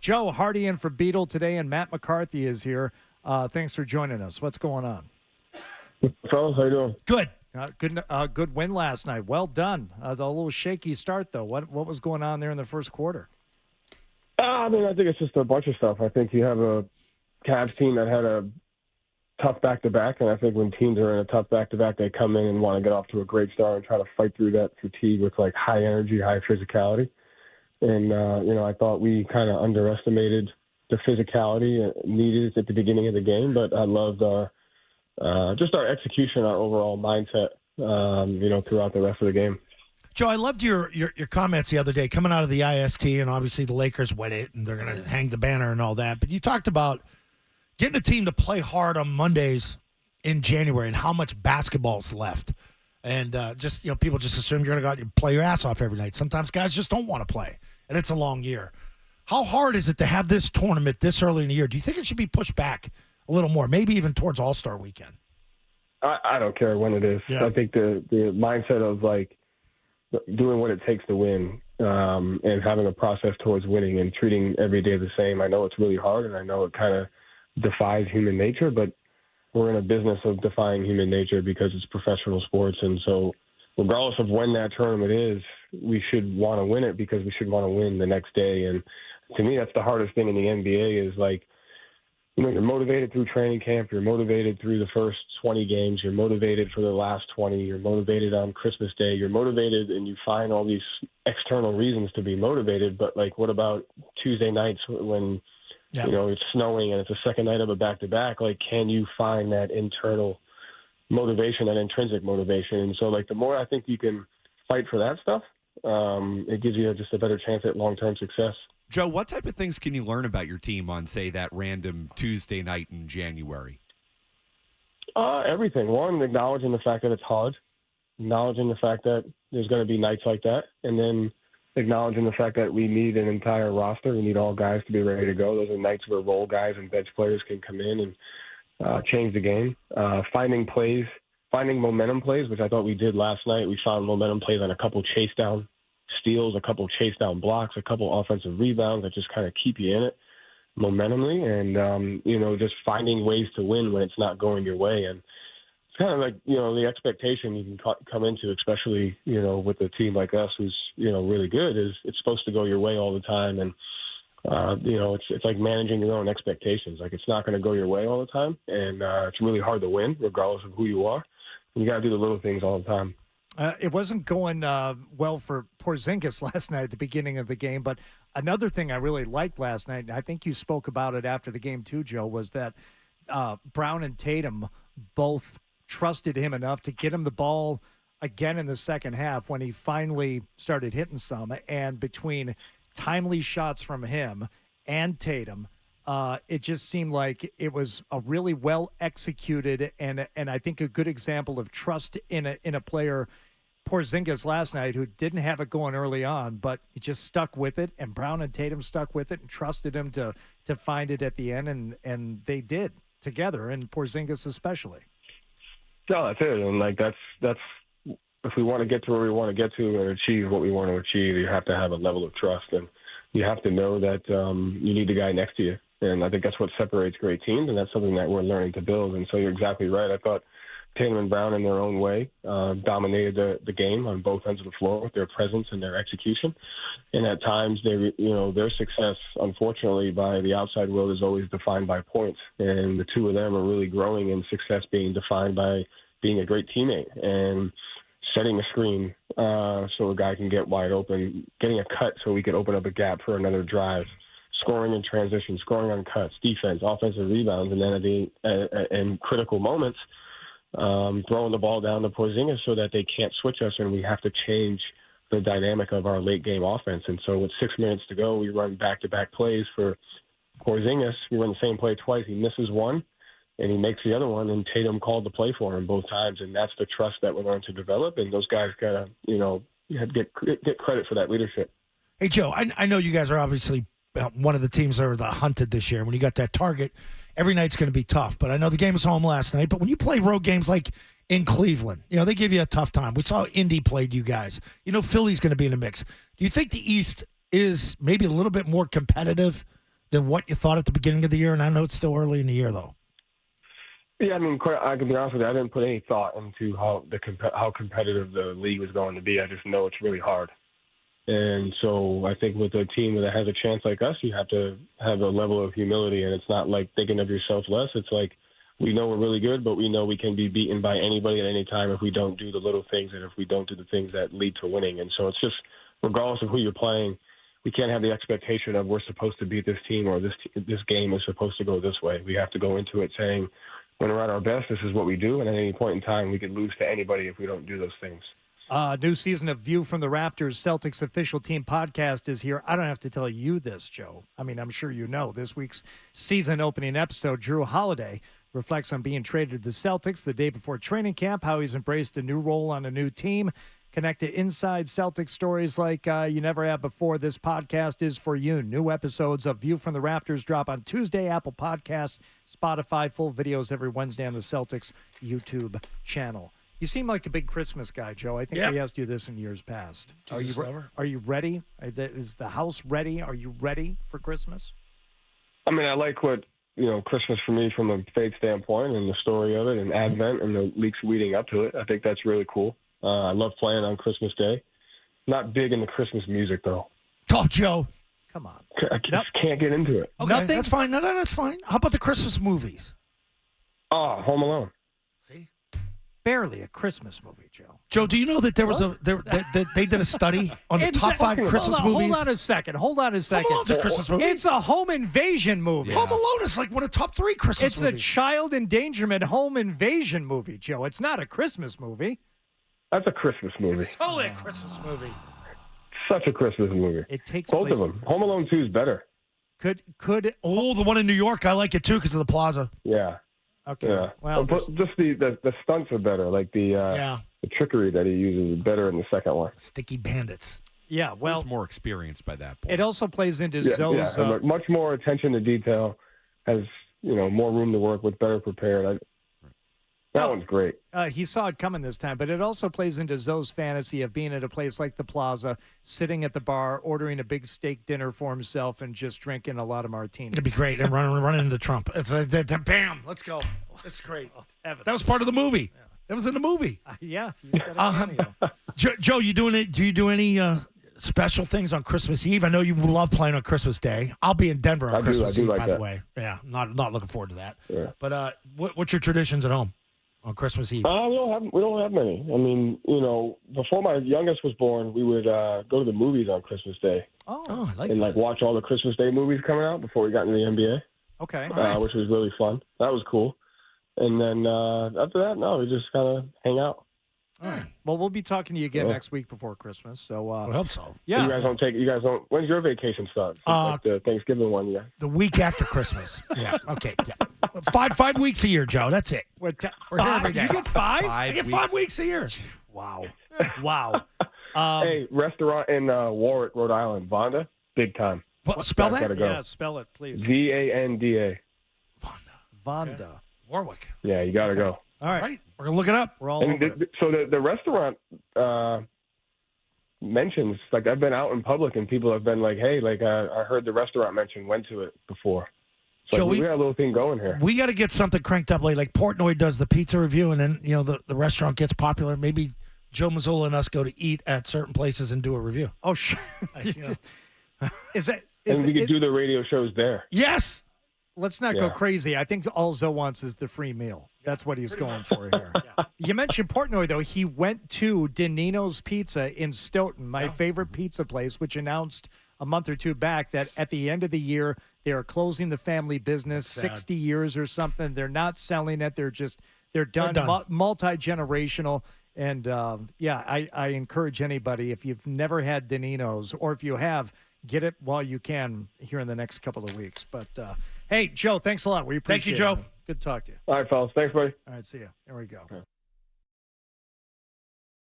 Joe Hardy in for Beetle today, and Matt McCarthy is here. Thanks for joining us. What's going on? Fellas, how you doing? Good. Good win last night. Well done. A little shaky start, though. What was going on there in the first quarter? I think it's just a bunch of stuff. I think you have a Cavs team that had a tough back-to-back, and I think when teams are in a tough back-to-back, they come in and want to get off to a great start and try to fight through that fatigue with, like, high energy, high physicality. And, I thought we kind of underestimated the physicality needed at the beginning of the game, but I loved our execution, our overall mindset, throughout the rest of the game. Joe, I loved your comments the other day coming out of the IST, and obviously the Lakers win it, and they're going to hang the banner and all that. But you talked about getting a team to play hard on Mondays in January and how much basketball's left. And people just assume you're going to go out and play your ass off every night. Sometimes guys just don't want to play, and it's a long year. How hard is it to have this tournament this early in the year? Do you think it should be pushed back a little more, maybe even towards All-Star weekend? I don't care when it is. Yeah. I think the mindset of, like, doing what it takes to win and having a process towards winning and treating every day the same. I know it's really hard, and I know it kind of defies human nature, but we're in a business of defying human nature because it's professional sports. And so regardless of when that tournament is, we should want to win it because we should want to win the next day. And to me, that's the hardest thing in the NBA is, like, you're motivated through training camp. You're motivated through the first 20 games. You're motivated for the last 20. You're motivated on Christmas Day. You're motivated, and you find all these external reasons to be motivated. But, like, what about Tuesday nights when, it's snowing and it's the second night of a back-to-back? Like, can you find that internal motivation, that intrinsic motivation? And so, like, the more I think you can fight for that stuff, it gives you just a better chance at long-term success. Joe, what type of things can you learn about your team on, say, that random Tuesday night in January? Everything. One, acknowledging the fact that it's hard, acknowledging the fact that there's going to be nights like that, and then acknowledging the fact that we need an entire roster. We need all guys to be ready to go. Those are nights where role guys and bench players can come in and change the game. Finding momentum plays, which I thought we did last night. We found momentum plays on a couple chase down steals, a couple chase down blocks, a couple offensive rebounds that just kind of keep you in it momentumly, and just finding ways to win when it's not going your way. And it's kind of like the expectation you can come into, especially with a team like us who's really good, is it's supposed to go your way all the time. And it's like managing your own expectations. Like, it's not going to go your way all the time, and it's really hard to win regardless of who you are. You got to do the little things all the time. It wasn't going well for Porzingis last night at the beginning of the game, but another thing I really liked last night, and I think you spoke about it after the game too, Joe, was that Brown and Tatum both trusted him enough to get him the ball again in the second half when he finally started hitting some. And between timely shots from him and Tatum, it just seemed like it was a really well executed and I think a good example of trust in a player, Porzingis last night, who didn't have it going early on, but he just stuck with it, and Brown and Tatum stuck with it and trusted him to find it at the end, and they did together, and Porzingis especially. No, that's it. And, like, that's if we want to get to where we want to get to and achieve what we want to achieve, you have to have a level of trust, and you have to know that you need the guy next to you. And I think that's what separates great teams, and that's something that we're learning to build. And so you're exactly right. I thought Tatum and Brown, in their own way, dominated the game on both ends of the floor with their presence and their execution. And at times, their success, unfortunately, by the outside world is always defined by points. And the two of them are really growing in success being defined by being a great teammate and setting a screen so a guy can get wide open, getting a cut so we can open up a gap for another drive, scoring in transition, scoring on cuts, defense, offensive rebounds, and then in critical moments, throwing the ball down to Porzingis so that they can't switch us and we have to change the dynamic of our late game offense. And so with 6 minutes to go, we run back-to-back plays for Porzingis. We run the same play twice. He misses one, and he makes the other one, and Tatum called the play for him both times. And that's the trust that we're going to develop, and those guys got to, get credit for that leadership. Hey, Joe, I know you guys are obviously one of the teams that are the hunted this year. When you got that target, every night's going to be tough. But I know the game was home last night. But when you play road games like in Cleveland, they give you a tough time. We saw Indy played you guys. Philly's going to be in the mix. Do you think the East is maybe a little bit more competitive than what you thought at the beginning of the year? And I know it's still early in the year, though. Yeah, I mean, I can be honest with you. I didn't put any thought into how competitive the league was going to be. I just know it's really hard. And so I think with a team that has a chance like us, you have to have a level of humility, and it's not like thinking of yourself less. It's like we know we're really good, but we know we can be beaten by anybody at any time if we don't do the little things and if we don't do the things that lead to winning. And so it's just, regardless of who you're playing, we can't have the expectation of we're supposed to beat this team or this game is supposed to go this way. We have to go into it saying, when we're at our best, this is what we do, and at any point in time, we could lose to anybody if we don't do those things. New season of View from the Rafters, Celtics official team podcast is here. I don't have to tell you this, Joe. I mean, I'm sure you know. This week's season opening episode, Drew Holiday reflects on being traded to the Celtics the day before training camp, how he's embraced a new role on a new team. Connect to inside Celtics stories like you never have before. This podcast is for you. New episodes of View from the Rafters drop on Tuesday, Apple Podcasts, Spotify. Full videos every Wednesday on the Celtics YouTube channel. You seem like a big Christmas guy, Joe. I think we asked you this in years past. Are you ready? Is the house ready? Are you ready for Christmas? I mean, I like what, Christmas for me from a faith standpoint and the story of it and Advent and the weeks leading up to it. I think that's really cool. I love playing on Christmas Day. Not big into Christmas music, though. Oh, Joe. Come on. I just can't get into it. Okay, Nothing? that's fine. No, that's fine. How about the Christmas movies? Oh, Home Alone. See? Barely a Christmas movie, Joe. Joe, do you know that there was they did a study on the top 5 Christmas movies? Hold on a second. Home Alone's a Christmas movie. It's a home invasion movie. Home Alone is like one of the top 3 Christmas It's movies. a child endangerment home invasion movie, Joe. It's not a Christmas movie. That's a Christmas movie. It's totally a Christmas movie. Such a Christmas movie. It takes both place of them. Home Alone 2 is better. Could Oh, the one in New York, I like it too because of the plaza. Yeah. okay. Yeah. Well, But just the stunts are better. Like the trickery that he uses is better in the second one. Sticky Bandits. yeah. Well, He's more experienced by that point. it also plays into Yeah, Zoe's. and much more attention to detail. Has more room to work with. Better prepared. That one's great. He saw it coming this time, but it also plays into Zoe's fantasy of being at a place like the Plaza, sitting at the bar, ordering a big steak dinner for himself, and just drinking a lot of martinis. It'd be great. And running into Trump. It's bam, let's go. It's great. Heaven. That was part of the movie. That was in the movie. Yeah. He's got a cameo. Joe, you doing it? Do you do any special things on Christmas Eve? I know you love playing on Christmas Day. I'll be in Denver on Christmas Eve, like by that. the way. Yeah, not looking forward to that. Yeah. But what's your traditions at home on Christmas Eve? We don't have many. I mean, before my youngest was born, we would go to the movies on Christmas Day Oh, I like and that. watch all the Christmas Day movies coming out before we got into the NBA, Okay. which was really fun. That was cool. And then after that, no, we just kind of hang out. All right. Well, we'll be talking to you again Yeah. next week before Christmas. So, I hope so. yeah. You guys don't. When's your vacation start? Like the Thanksgiving one, yeah. The week after Christmas. Yeah. Okay. Yeah. 5 weeks a year, Joe. That's it. What, We're here every five? You day. get 5? I get 5 weeks a year. Wow. Wow. Hey, restaurant in Warwick, Rhode Island, Vonda, big time. What, spell Guys that? gotta go. Yeah, spell it, please. Vanda. Vonda. Warwick. Yeah, you gotta go. All right. Right. We're gonna look it up. We're all And over it. so the restaurant mentions, like I've been out in public and people have been like, hey, like I heard the restaurant mention, went to it before. So Joe, we got a little thing going here. We got to get something cranked up like Portnoy does the pizza review, and then the restaurant gets popular. Maybe Joe Mazzulla and us go to eat at certain places and do a review. Oh, sure. Is that? And we could do the radio shows there. Yes. Let's not go Yeah. crazy. I think all Zoe wants is the free meal. That's what he's going for here. You mentioned Portnoy, though. He went to Danino's Pizza in Stoughton, my favorite pizza place, which announced a month or two back that at the end of the year, they are closing the family business, That's sad. 60 years or something. They're not selling it. They're done. done. Multi-generational. And, I encourage anybody, if you've never had Danino's, or if you have, get it while you can here in the next couple of weeks. But, hey, Joe, thanks a lot. We appreciate Thank you, Joe. it. Good to talk to you. All right, fellas. Thanks, buddy. All right, see you. There we go.